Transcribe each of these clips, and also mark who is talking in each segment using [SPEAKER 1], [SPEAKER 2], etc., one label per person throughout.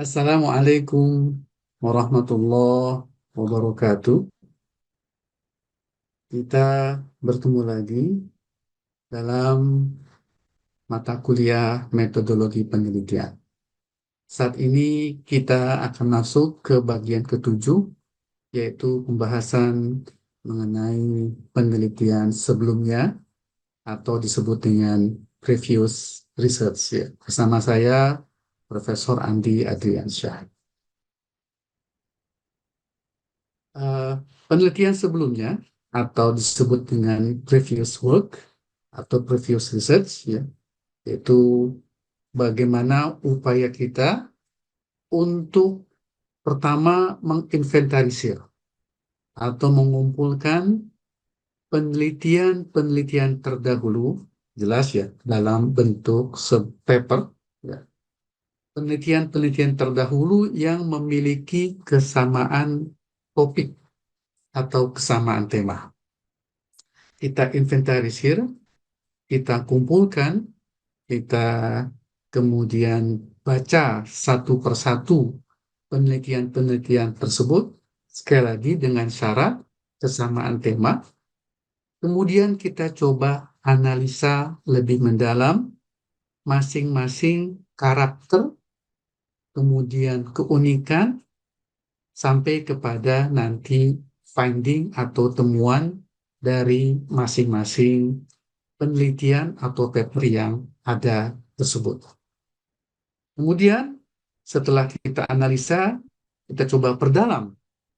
[SPEAKER 1] Assalamualaikum warahmatullahi wabarakatuh. Kita bertemu lagi dalam mata kuliah metodologi penelitian. Saat ini kita akan masuk ke bagian ketujuh, yaitu pembahasan mengenai penelitian sebelumnya atau disebut dengan previous research. Ya. Bersama saya, Profesor Andi Adriansyah. Eh, Penelitian sebelumnya atau disebut dengan previous work atau previous research ya, yaitu bagaimana upaya kita untuk pertama menginventarisir atau mengumpulkan penelitian-penelitian terdahulu, jelas ya, dalam bentuk paper ya. Penelitian-penelitian terdahulu yang memiliki kesamaan topik atau kesamaan tema. Kita inventarisir, kita kumpulkan, kita kemudian baca satu persatu penelitian-penelitian tersebut, sekali lagi dengan syarat kesamaan tema. Kemudian kita coba analisa lebih mendalam masing-masing karakter, kemudian keunikan, sampai kepada nanti finding atau temuan dari masing-masing penelitian atau paper yang ada tersebut. Kemudian setelah kita analisa, kita coba perdalam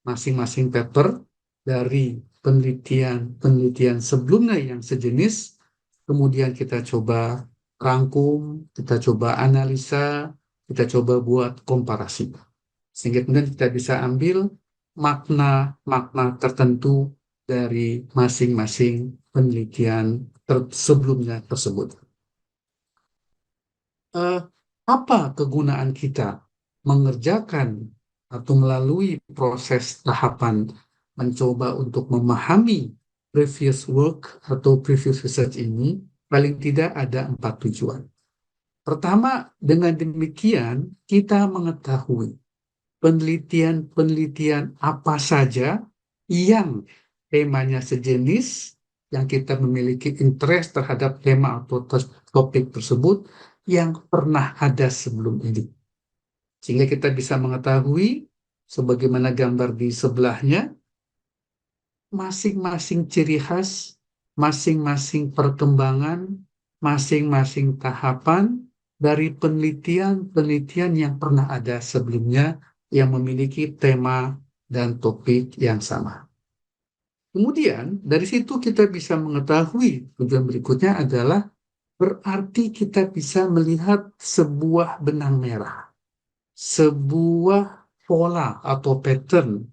[SPEAKER 1] masing-masing paper dari penelitian-penelitian sebelumnya yang sejenis, kemudian kita coba rangkum, kita coba analisa, kita coba buat komparasi. Sehingga kemudian kita bisa ambil makna-makna tertentu dari masing-masing penelitian sebelumnya tersebut. Eh, Apa kegunaan kita mengerjakan atau melalui proses tahapan mencoba untuk memahami previous work atau previous research ini? Paling tidak ada 4 tujuan. Pertama, dengan demikian kita mengetahui penelitian-penelitian apa saja yang temanya sejenis, yang kita memiliki interest terhadap tema atau topik tersebut yang pernah ada sebelum ini. Sehingga kita bisa mengetahui, sebagaimana gambar di sebelahnya, masing-masing ciri khas, masing-masing perkembangan, masing-masing tahapan dari penelitian-penelitian yang pernah ada sebelumnya yang memiliki tema dan topik yang sama. Kemudian dari situ kita bisa mengetahui tujuan berikutnya adalah berarti kita bisa melihat sebuah benang merah, sebuah pola atau pattern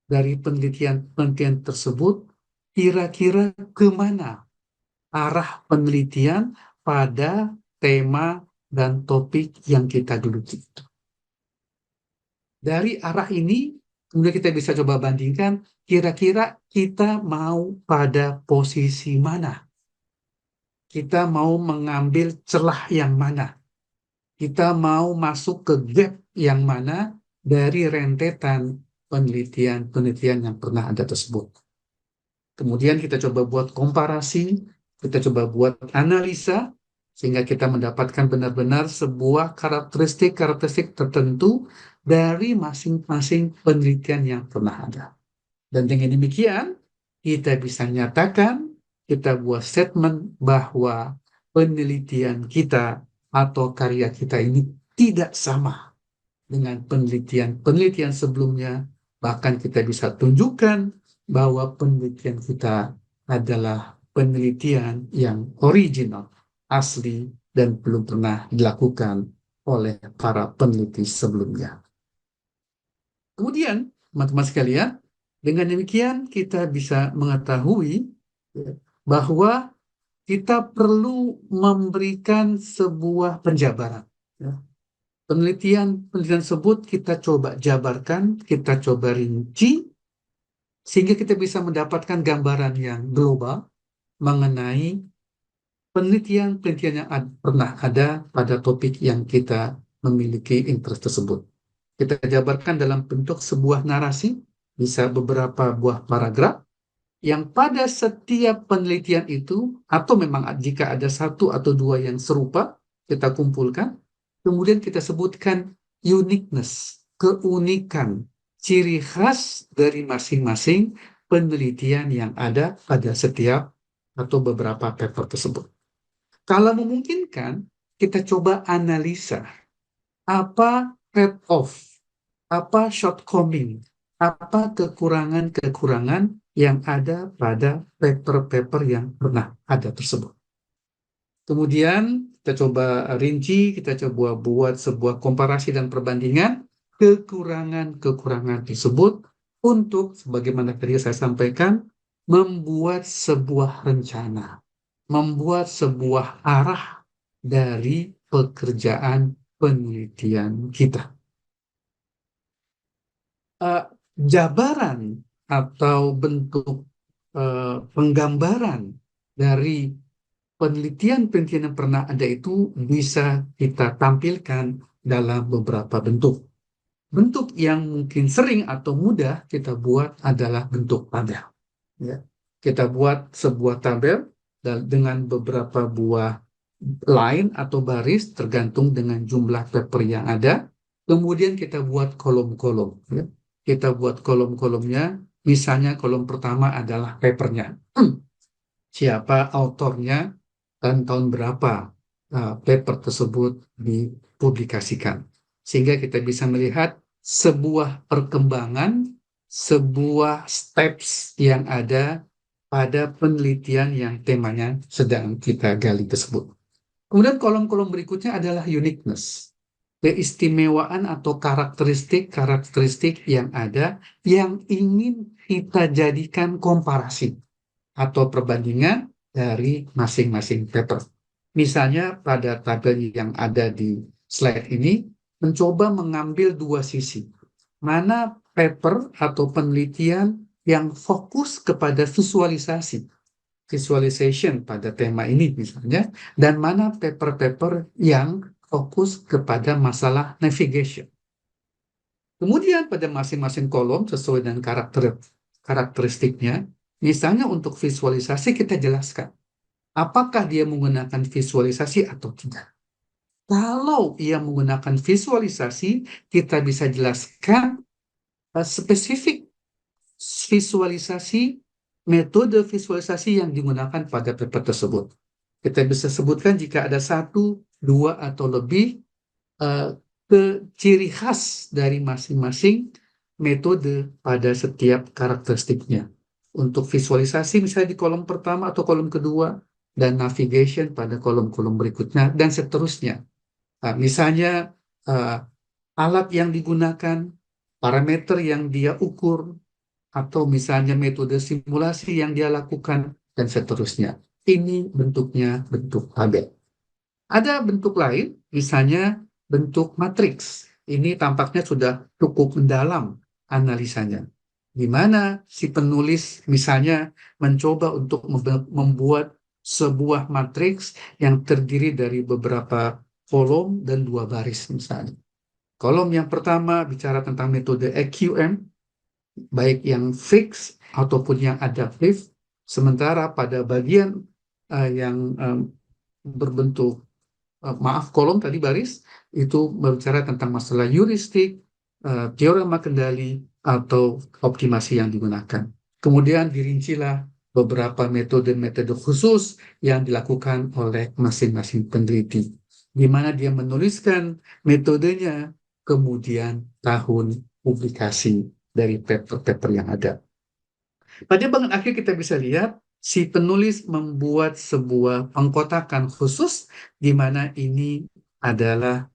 [SPEAKER 1] dari penelitian-penelitian tersebut, kira-kira kemana arah penelitian pada tema dan topik yang kita geluti. Dari arah ini, kemudian kita bisa coba bandingkan, kira-kira kita mau pada posisi mana? Kita mau mengambil celah yang mana? Kita mau masuk ke gap yang mana dari rentetan penelitian-penelitian yang pernah ada tersebut. Kemudian kita coba buat komparasi, kita coba buat analisa, sehingga kita mendapatkan benar-benar sebuah karakteristik-karakteristik tertentu dari masing-masing penelitian yang pernah ada. Dan dengan demikian, kita bisa nyatakan, kita buat statement bahwa penelitian kita atau karya kita ini tidak sama dengan penelitian-penelitian sebelumnya. Bahkan kita bisa tunjukkan bahwa penelitian kita adalah penelitian yang original, asli, dan belum pernah dilakukan oleh para peneliti sebelumnya. Kemudian, teman-teman sekalian, dengan demikian kita bisa mengetahui bahwa kita perlu memberikan sebuah penjabaran. Penelitian tersebut kita coba jabarkan, kita coba rinci, sehingga kita bisa mendapatkan gambaran yang global mengenai penelitian-penelitian yang pernah ada pada topik yang kita memiliki interest tersebut. Kita jabarkan dalam bentuk sebuah narasi, bisa beberapa buah paragraf, yang pada setiap penelitian itu, atau memang jika ada satu atau dua yang serupa, kita kumpulkan, kemudian kita sebutkan uniqueness, keunikan, ciri khas dari masing-masing penelitian yang ada pada setiap atau beberapa paper tersebut. Kalau memungkinkan, kita coba analisa apa trade-off, apa shortcoming, apa kekurangan-kekurangan yang ada pada paper-paper yang pernah ada tersebut. Kemudian kita coba rinci, kita coba buat sebuah komparasi dan perbandingan kekurangan-kekurangan tersebut untuk, sebagaimana tadi saya sampaikan, membuat sebuah rencana, membuat sebuah arah dari pekerjaan penelitian kita. eh, Jabaran atau bentuk penggambaran dari penelitian-penelitian yang pernah ada itu bisa kita tampilkan dalam beberapa bentuk. Bentuk yang mungkin sering atau mudah kita buat adalah bentuk tabel. Ya. Kita buat sebuah tabel dengan beberapa buah line atau baris tergantung dengan jumlah paper yang ada. Kemudian kita buat kolom-kolom. Ya. Kita buat kolom-kolomnya. Misalnya kolom pertama adalah papernya. Siapa autornya dan tahun berapa paper tersebut dipublikasikan. Sehingga kita bisa melihat sebuah perkembangan, sebuah steps yang ada pada penelitian yang temanya sedang kita gali tersebut. Kemudian kolom-kolom berikutnya adalah uniqueness, keistimewaan atau karakteristik-karakteristik yang ada yang ingin kita jadikan komparasi atau perbandingan dari masing-masing paper. Misalnya pada tabel yang ada di slide ini, mencoba mengambil dua sisi. Mana paper atau penelitian yang fokus kepada visualisasi, visualization pada tema ini misalnya, dan mana paper-paper yang fokus kepada masalah navigation. Kemudian pada masing-masing kolom sesuai dengan karakteristiknya, misalnya untuk visualisasi kita jelaskan apakah dia menggunakan visualisasi atau tidak. Kalau ia menggunakan visualisasi, kita bisa jelaskan spesifik visualisasi, metode visualisasi yang digunakan pada paper tersebut. Kita bisa sebutkan jika ada satu, dua, atau lebih ke ciri khas dari masing-masing metode pada setiap karakteristiknya. Untuk visualisasi misalnya di kolom pertama atau kolom kedua, dan navigation pada kolom-kolom berikutnya, dan seterusnya. Misalnya alat yang digunakan, parameter yang dia ukur, atau misalnya metode simulasi yang dia lakukan, dan seterusnya. Ini bentuknya bentuk tabel. Ada bentuk lain, misalnya bentuk matriks. Ini tampaknya sudah cukup mendalam analisanya. Di mana si penulis misalnya mencoba untuk membuat sebuah matriks yang terdiri dari beberapa kolom dan dua baris misalnya. Kolom yang pertama bicara tentang metode EQM, baik yang fix ataupun yang adaptif. Sementara pada bagian yang berbentuk kolom tadi baris, itu berbicara tentang masalah heuristik, teorema kendali, atau optimasi yang digunakan. Kemudian dirincilah beberapa metode-metode khusus yang dilakukan oleh masing-masing peneliti, di mana dia menuliskan metodenya, kemudian tahun publikasi dari paper-paper yang ada. Pada bagian akhir kita bisa lihat si penulis membuat sebuah pengkotakan khusus di mana ini adalah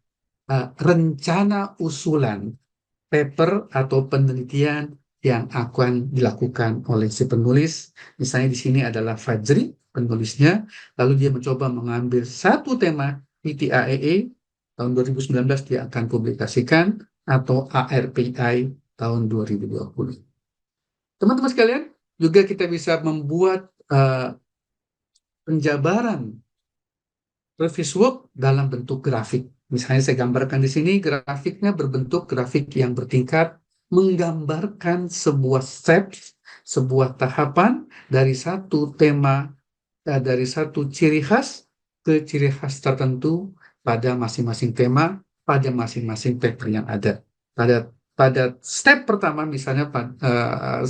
[SPEAKER 1] rencana usulan paper atau penelitian yang akan dilakukan oleh si penulis. Misalnya di sini adalah Fajri, penulisnya, lalu dia mencoba mengambil satu tema PTAEE tahun 2019 dia akan publikasikan, atau ARPI tahun 2020. Teman-teman sekalian, juga kita bisa membuat penjabaran reviews work dalam bentuk grafik. Misalnya saya gambarkan di sini, grafiknya berbentuk grafik yang bertingkat, menggambarkan sebuah steps, sebuah tahapan dari satu tema, dari satu ciri khas ke ciri khas tertentu pada masing-masing tema, pada masing-masing paper yang ada. Pada step pertama misalnya 9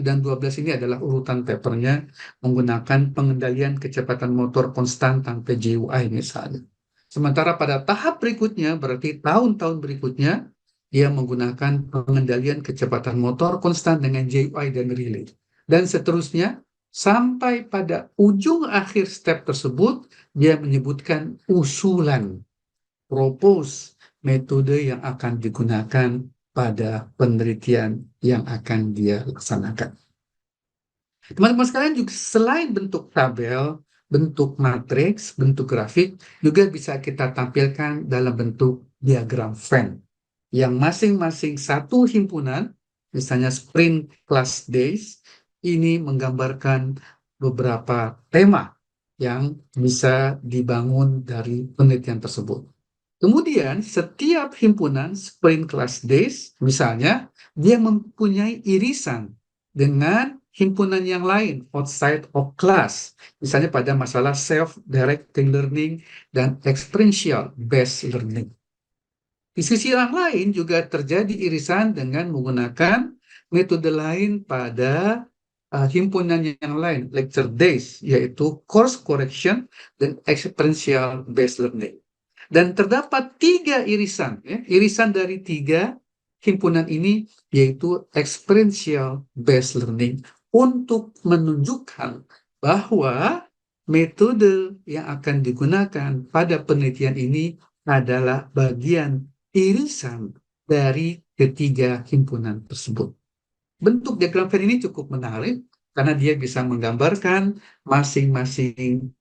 [SPEAKER 1] dan 12 ini adalah urutan papernya menggunakan pengendalian kecepatan motor konstan tanpa GUI misalnya. Sementara pada tahap berikutnya, berarti tahun-tahun berikutnya, dia menggunakan pengendalian kecepatan motor konstan dengan GUI dan relay. Dan seterusnya, sampai pada ujung akhir step tersebut, dia menyebutkan usulan, propose, metode yang akan digunakan pada penelitian yang akan dia laksanakan. Teman-teman sekalian juga selain bentuk tabel, bentuk matriks, bentuk grafik, juga bisa kita tampilkan dalam bentuk diagram Venn yang masing-masing satu himpunan, misalnya Sprint Class Days, ini menggambarkan beberapa tema yang bisa dibangun dari penelitian tersebut. Kemudian setiap himpunan Sprint Class Days, misalnya, dia mempunyai irisan dengan himpunan yang lain outside of class, misalnya pada masalah self-directing learning dan experiential based learning. Di sisi yang lain juga terjadi irisan dengan menggunakan metode lain pada himpunan yang lain, lecture days, yaitu course correction dan experiential based learning. Dan terdapat 3 irisan, ya, irisan dari 3 himpunan ini, yaitu experiential based learning, untuk menunjukkan bahwa metode yang akan digunakan pada penelitian ini adalah bagian irisan dari ketiga himpunan tersebut. Bentuk diagram Venn ini cukup menarik karena dia bisa menggambarkan masing-masing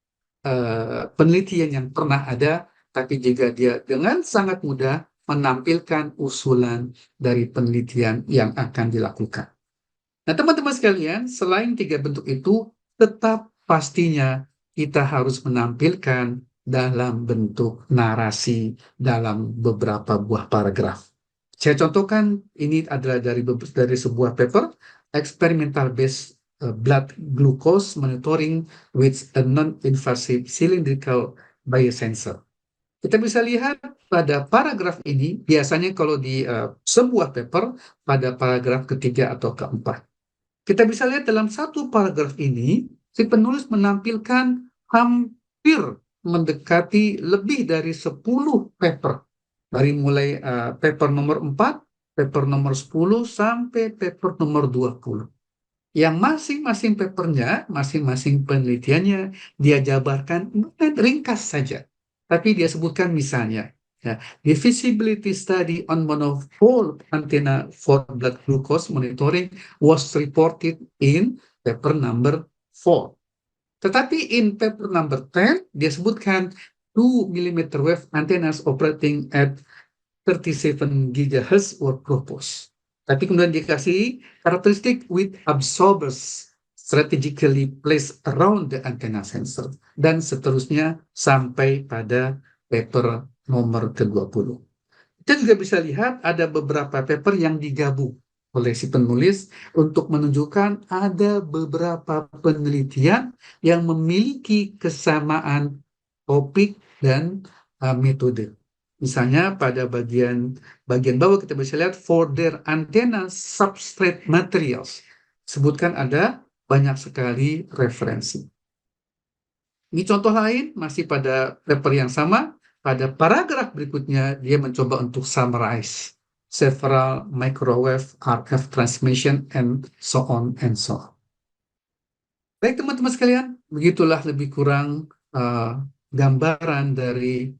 [SPEAKER 1] penelitian yang pernah ada, tapi juga dia dengan sangat mudah menampilkan usulan dari penelitian yang akan dilakukan. Nah, teman-teman sekalian, selain 3 bentuk itu, tetap pastinya kita harus menampilkan dalam bentuk narasi dalam beberapa buah paragraf. Saya contohkan, ini adalah dari sebuah paper, Experimental Based Blood Glucose Monitoring with a Non-Invasive Cylindrical Biosensor. Kita bisa lihat pada paragraf ini, biasanya kalau di sebuah paper, pada paragraf ketiga atau keempat. Kita bisa lihat dalam satu paragraf ini, si penulis menampilkan hampir mendekati lebih dari 10 paper. Dari mulai paper nomor 4, paper nomor 10, sampai paper nomor 20. Yang masing-masing papernya, masing-masing penelitiannya, dia jabarkan bukan ringkas saja. Tapi dia sebutkan misalnya, ya, the feasibility study on monopole antenna for blood glucose monitoring was reported in paper number 4. Tetapi in paper number 10, dia sebutkan 2 mm wave antennas operating at 37 GHz were proposed. Tapi kemudian dikasih karakteristik with absorbers strategically placed around the antenna sensor. Dan seterusnya sampai pada paper nomor ke-20. Kita juga bisa lihat ada beberapa paper yang digabung oleh si penulis untuk menunjukkan ada beberapa penelitian yang memiliki kesamaan topik dan metode. Misalnya pada bagian bawah kita bisa lihat for their antenna substrate materials. Sebutkan ada banyak sekali referensi. Ini contoh lain masih pada paper yang sama. Pada paragraf berikutnya dia mencoba untuk summarize several microwave RF transmission and so on and so on. Baik teman-teman sekalian, begitulah lebih kurang gambaran dari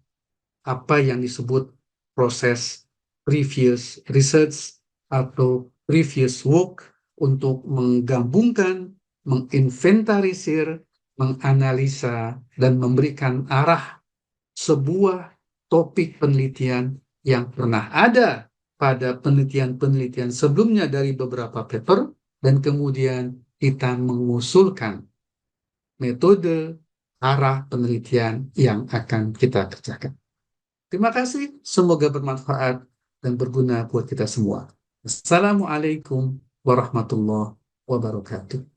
[SPEAKER 1] apa yang disebut proses previous research atau previous work untuk menggabungkan, menginventarisir, menganalisa, dan memberikan arah sebuah topik penelitian yang pernah ada pada penelitian-penelitian sebelumnya dari beberapa paper, dan kemudian kita mengusulkan metode arah penelitian yang akan kita kerjakan. Terima kasih, semoga bermanfaat dan berguna buat kita semua. Assalamualaikum warahmatullahi wabarakatuh.